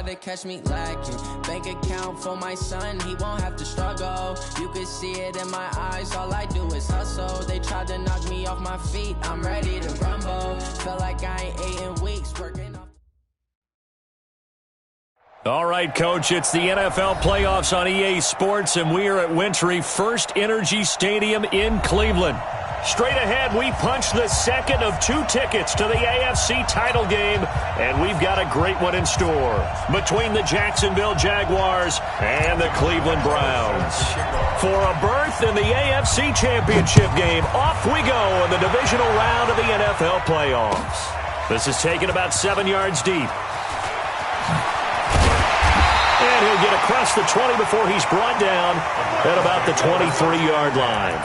to catch me lacking. Bank account for my son, he won't have to struggle. You can see it in my eyes, all I do is hustle. They tried to knock me off my feet, I'm ready to rumble. Felt like I ain't ate in weeks, working off. All right, Coach, it's the NFL playoffs on EA Sports, and we are at Wintry First Energy Stadium in Cleveland. Straight ahead, we punch the second of 2 tickets to the AFC title game, and we've got a great one in store between the Jacksonville Jaguars and the Cleveland Browns. For a berth in the AFC Championship game, off we go in the divisional round of the NFL playoffs. This is taken about 7 yards deep. And he'll get across the 20 before he's brought down at about the 23-yard line.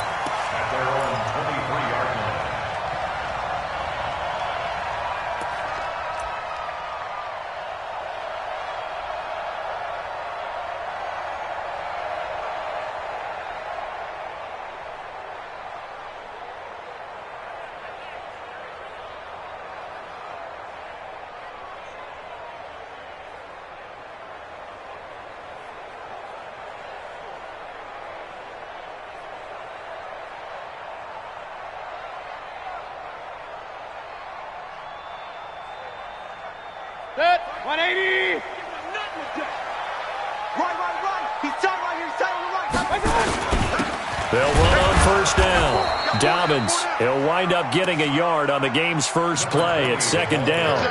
Set, 180. Right. He's tight right here. He's tight on the right. They'll run on first down. Dobbins, he'll wind up getting a yard on the game's first play. It's second down.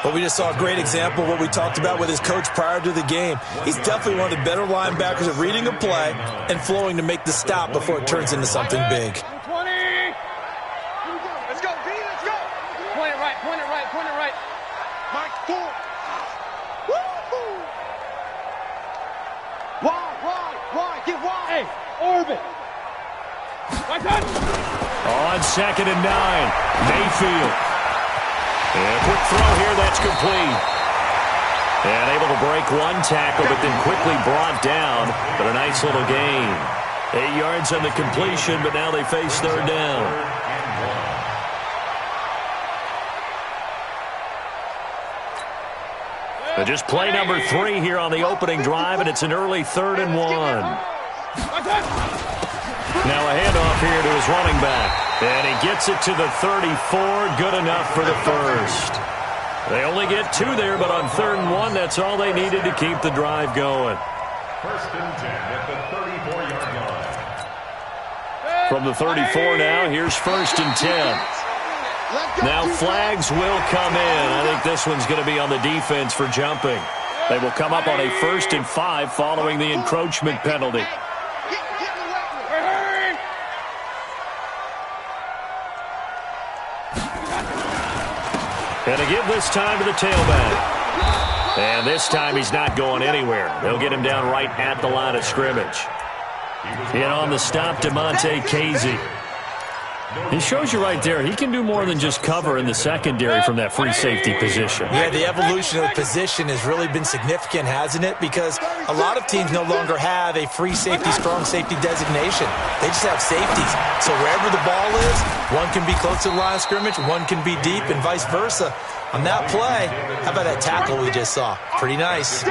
Well, we just saw a great example of what we talked about with his coach prior to the game. He's definitely one of the better linebackers at reading a play and flowing to make the stop before it turns into something big. 20. Let's go, B. Let's go. Point it right. Mike, 4. Woo-hoo. Wide. Get wide. Hey, orbit. On second and 9, Mayfield. And a quick throw here, that's complete. And able to break one tackle, but then quickly brought down. But a nice little gain. 8 yards on the completion, but now they face third down. But just play number 3 here on the opening drive, and it's an early 3rd and 1. Now a handoff here to his running back. And he gets it to the 34. Good enough for the first. They only get 2 there, but on 3rd and 1, that's all they needed to keep the drive going. First and 10 at the 34-yard line. From the 34 now, here's first and 10. Now flags will come in. I think this one's going to be on the defense for jumping. They will come up on a 1st and 5 following the encroachment penalty. And to give this time to the tailback. And this time he's not going anywhere. They'll get him down right at the line of scrimmage. In on the stop, DeMonte Casey. He shows you right there, he can do more than just cover in the secondary from that free safety position. Yeah, the evolution of the position has really been significant, hasn't it? Because a lot of teams no longer have a free safety, strong safety designation. They just have safeties. So wherever the ball is, one can be close to the line of scrimmage, one can be deep, and vice versa. On that play, how about that tackle we just saw? Pretty nice.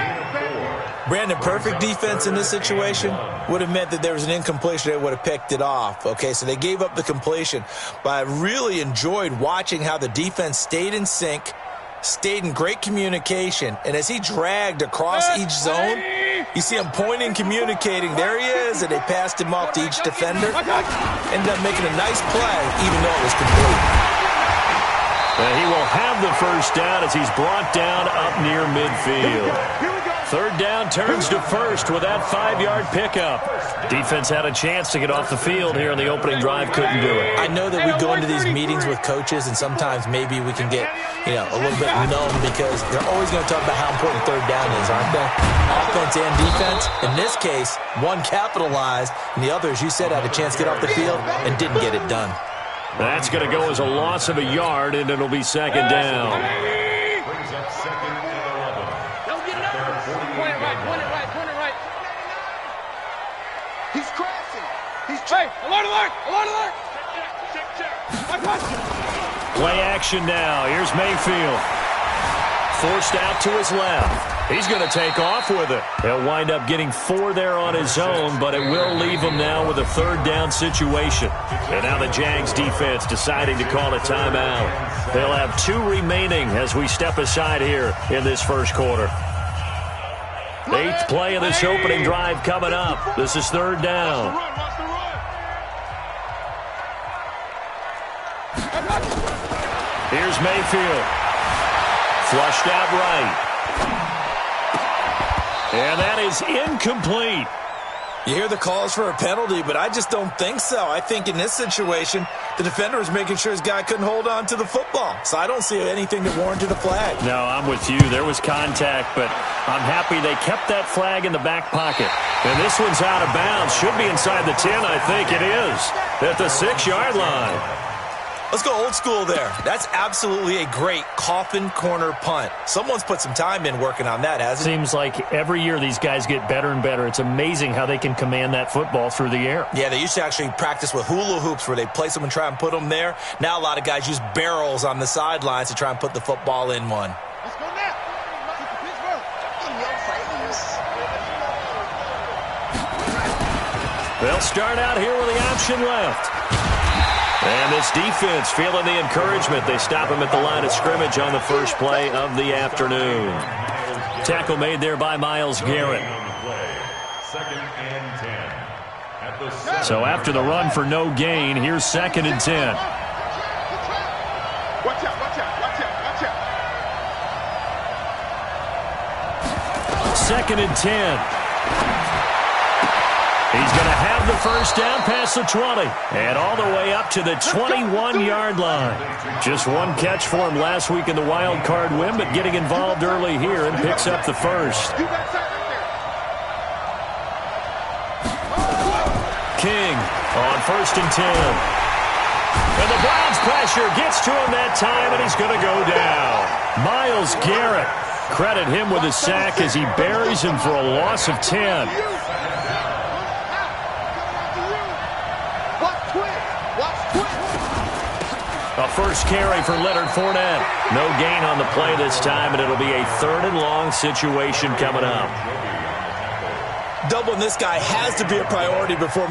Brandon, perfect defense in this situation would have meant that there was an incompletion. They would have picked it off. Okay, so they gave up the completion. But I really enjoyed watching how the defense stayed in sync, stayed in great communication. And as he dragged across each zone, you see him pointing, communicating. There he is, and they passed him off to each defender. Ended up making a nice play, even though it was complete. And he will have the first down as he's brought down up near midfield. 3rd down turns to first with that 5-yard pickup. Defense had a chance to get off the field here in the opening drive, couldn't do it. I know that we go into these meetings with coaches, and sometimes maybe we can get, a little bit numb because they're always going to talk about how important 3rd down is, aren't they? Offense and defense. In this case, one capitalized, and the other, as you said, had a chance to get off the field and didn't get it done. That's going to go as a loss of a yard, and it'll be second down. Brings up second and 11. Don't get it up. Point it right. He's crashing. Hey, alert. Play action now. Here's Mayfield. forced out to his left. He's going to take off with it. He'll wind up getting 4 there on his own, but it will leave him now with a third down situation. And now the Jags defense deciding to call a timeout. They'll have 2 remaining as we step aside here in this first quarter. 8th play of this opening drive coming up. This is third down. Here's Mayfield. Flushed out right. And that is incomplete. You hear the calls for a penalty, but I just don't think so. I think in this situation, the defender was making sure his guy couldn't hold on to the football. So I don't see anything that warranted a flag. No, I'm with you. There was contact, but I'm happy they kept that flag in the back pocket. And this one's out of bounds. Should be inside the 10, I think it is. At the 6-yard line. Let's go old school there. That's absolutely a great coffin corner punt. Someone's put some time in working on that, hasn't it? Seems like every year these guys get better and better. It's amazing how they can command that football through the air. Yeah, they used to actually practice with hula hoops where they place them and try and put them there. Now a lot of guys use barrels on the sidelines to try and put the football in one. Let's go now. They'll start out here with the option left. And this defense feeling the encouragement. They stop him at the line of scrimmage on the first play of the afternoon. Tackle made there by Myles Garrett. So after the run for no gain, here's 2nd and 10. Watch out, watch out, watch out, watch out. 2nd and 10. He's going to have the first down past the 20 and all the way up to the 21-yard line. Just one catch for him last week in the wild card win, but getting involved early here and picks up the first. King on 1st and 10. And the Browns pressure gets to him that time, and he's going to go down. Myles Garrett, credit him with a sack as he buries him for a loss of 10. A first carry for Leonard Fournette. No gain on the play this time, and it'll be a 3rd and long situation coming up. Doubling this guy has to be a priority before